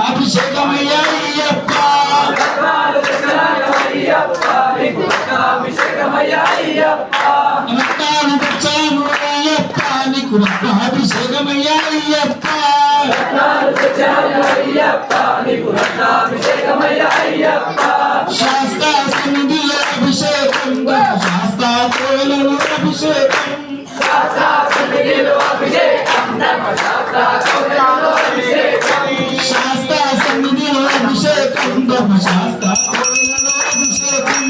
అభిషేకమయ్యా అయ్యప్ప రక్తాలు తెచ్చాను అయ్యప్ప నీకు రక్తాభిషేకమయ్యా అయ్యప్ప శాస్త్ర సన్నిధిలో అభిషేకం శాస్త్ర కోలలో అభిషేకం శాస్త్ర సన్నిధిలో అభిషేకం ధర్మశాస్త్ర కోలలో అభిషేకమయ్యా అయ్యప్ప శాస్త్ర సన్నిధిలో అభిషేకం ధర్మశాస్త్ర కోలలో అభిషేకం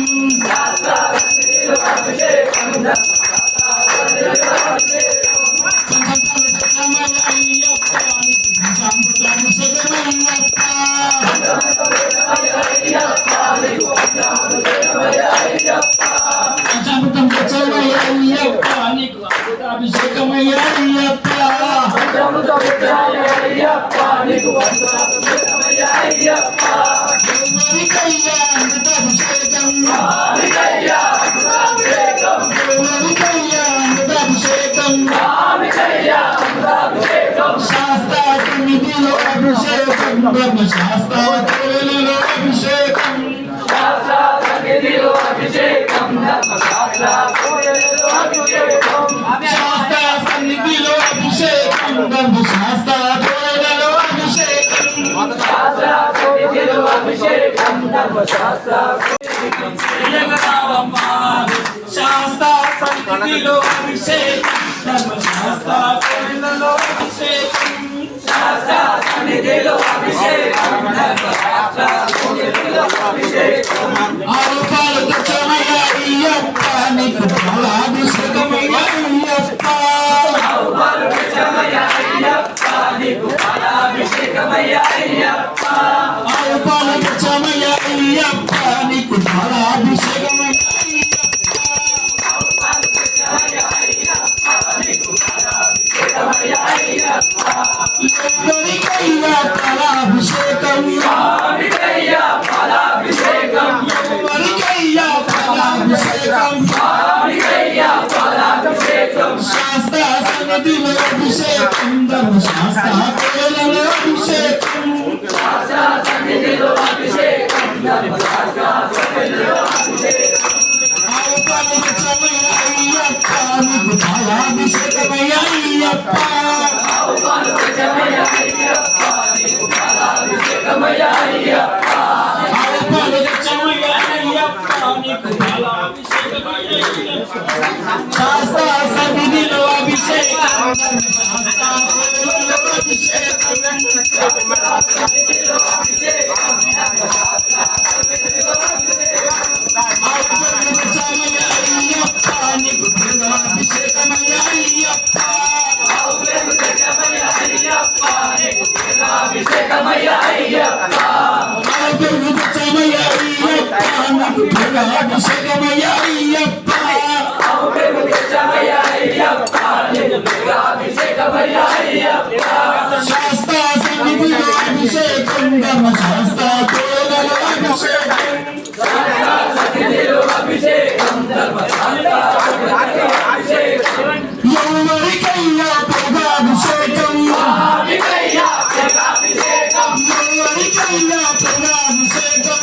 శాస్త్ర సన్నిధిలో అభిషేకం ధర్మశాస్త్ర కోలలో అభిషేకం శాస్త్ర సన్నిధిలో అభిషేకం ధర్మశాస్త్ర కోలలో అభిషేకం శాస్త్ర సన్నిధిలో అభిషేకం ధర్మశాస్త్ర శాస్త్ర సన్నిధిలో అభిషేకం ధర్మశాస్త్ర కోలలో అభిషేకం శాస్త్ర సన్నిధిలో అభిషేకం ధర్మశాస్త్ర కోలలో అభిషేకం ఆరోపాలు తెచ్చమయ్యా అయ్యప్ప నీకు పాలాభిషేకమయ్యా అయ్యప్ప ఆరోపాలు తెచ్చమయ్యా అయ్యప్ప నీకు పాలాభిషేకమయ్యా అయ్యప్ప ఆరోపాలు తెచ్చమయ్యా అయ్యప్ప నీకు పాలాభిషేకమయ్యా ఎవరికయ్యా పాలాభిషేకం ఎవరికయ్యా పాలాభిషేకం ఎవరికయ్యా పాలాభిషేకం ఎవరికయ్యా పాలాభిషేకం శాస్త్ర సన్నిధిలో అభిషేకం ధర్మశాస్త్ర కోలలో అభిషేకం శాస్త్ర సన్నిధిలో అభిషేకం ధర్మశాస్త్ర కోలలో అభిషేకం అయ్యప్ప నీకు పాలాభిషేకమయ్యా అయ్యప్ప శాస్త్ర సన్నిధిలో అభిషేకం అభిషేకమయ్యా అయ్యప్ప అభిషేకమయ్యా అయ్యప్ప అభిషేకమయ్యా అయ్యప్ప శాస్త్ర సన్నిధిలో అభిషేకం ధర్మశాస్త్ర కోలలో అభిషేకం శాస్త్ర సన్నిధిలో అభిషేకం ధర్మశాస్త్ర కోలలో అభిషేకం ఎవరికయ్యా ప్రభాభిషేకం ఎవరికయ్యా ప్రభాభిషేకం ఎవరికయ్యా ప్రభాభిషేకం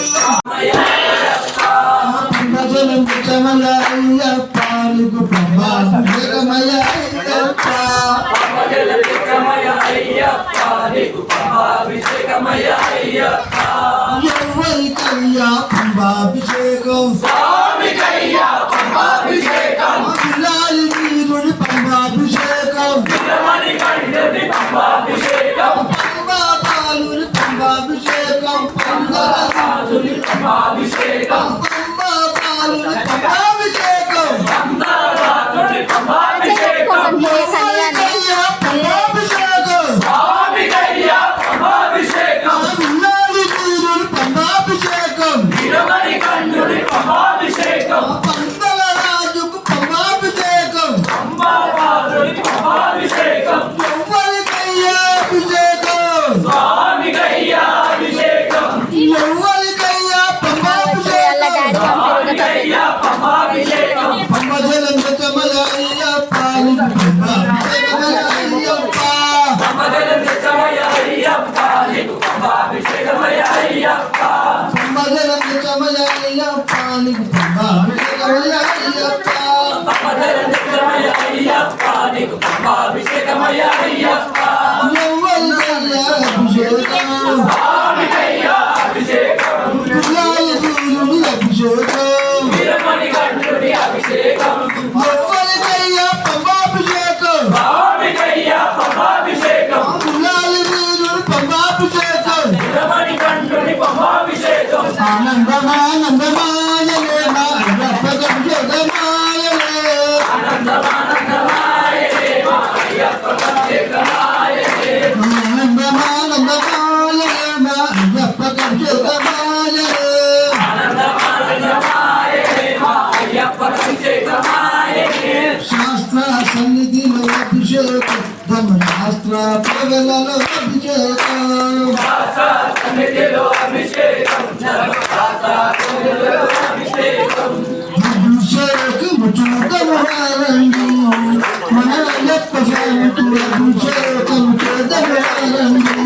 ప్రజలం తెచ్చమయ్యా అయ్యప్ప నీకు ప్రభాభిషేకమయ్యా అయ్యప్ప ప్రజలం తెచ్చమయ్యా అయ్యప్ప నీకు ప్రభాభిషేకమయ్యా అయ్యప్ప ఎవరికయ్యా ప్రభాభిషేకం స్వామికయ్యా ప్రభాభిషేకం పిల్లాలి వీరుని ప్రభాభిషేకం పిల్లమణి కంఠుని ప్రభాభిషేకం పంబాపాలుని ప్రభాభిషేకం పందరాజుని ప్రభాభిషేకం పంబాపాలుని ప్రభాభిషేకం పందరాజుని ప్రభాభిషేకం ఎవరికయ్యా ప్రభాభిషేకం స్వామికయ్యా ప్రభాభిషేకం పిల్లాలి వీరుని ప్రభాభిషేకం పిల్లమణి కంఠుని ప్రభాభిషేకం పంబాభిషేకమయ అయ్యప్ప పంబజలం నిజమయ అయ్యప్ప నీకు పంబాభిషేకమయ అయ్యప్ప పంబజలం నిజమయ అయ్యప్ప నీకు పంబాభిషేకమయ అయ్యప్ప ఎవ్వరికయ్యా అభిషేకం స్వామికయ్యా అభిషేకం గులాల దూరుని అభిషేకం వీరమణి కంఠుడి అభిషేకం ఎవ్వరికయ్యా పంబాభిషేకం స్వామికయ్యా పంబాభిషేకం గులాల దూరుని పంబాభిషేకం వీరమణి కంఠుడి పంబాభిషేకం ఆనందమానందమాయలే మా అయ్యప్ప అభిషేకమాయలే ఆనందమానందమాయలే మా అయ్యప్ప అభిషేకమాయలే ఆనందమానందమాయలే మా అయ్యప్ప అభిషేకమాయలే ఆనందమానందమాయలే మా అయ్యప్ప అభిషేకమాయలే శాస్త్ర సన్నిధిలో అభిషేకం ధర్మశాస్త్ర ప్రగలలో అభిషేకం సన్నిధిలో అభిషేకం ధర్మశాస్త్రలో అభిషేకం అభిషేకము చూడమహారండి మన అయ్యప్ప స్వామికి అభిషేకం చేదమహారండి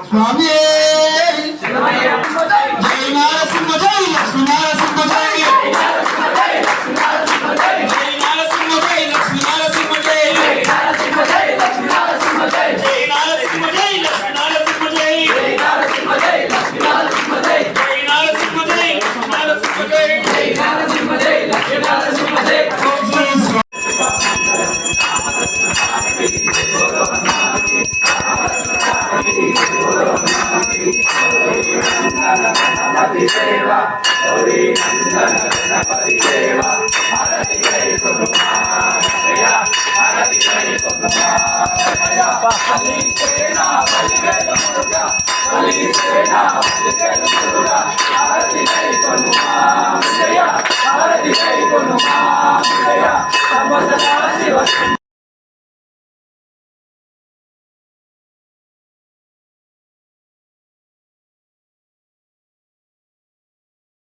స్వామి జయ నరసింహ జయ లక్ష్మీ నరసింహ జయ Hare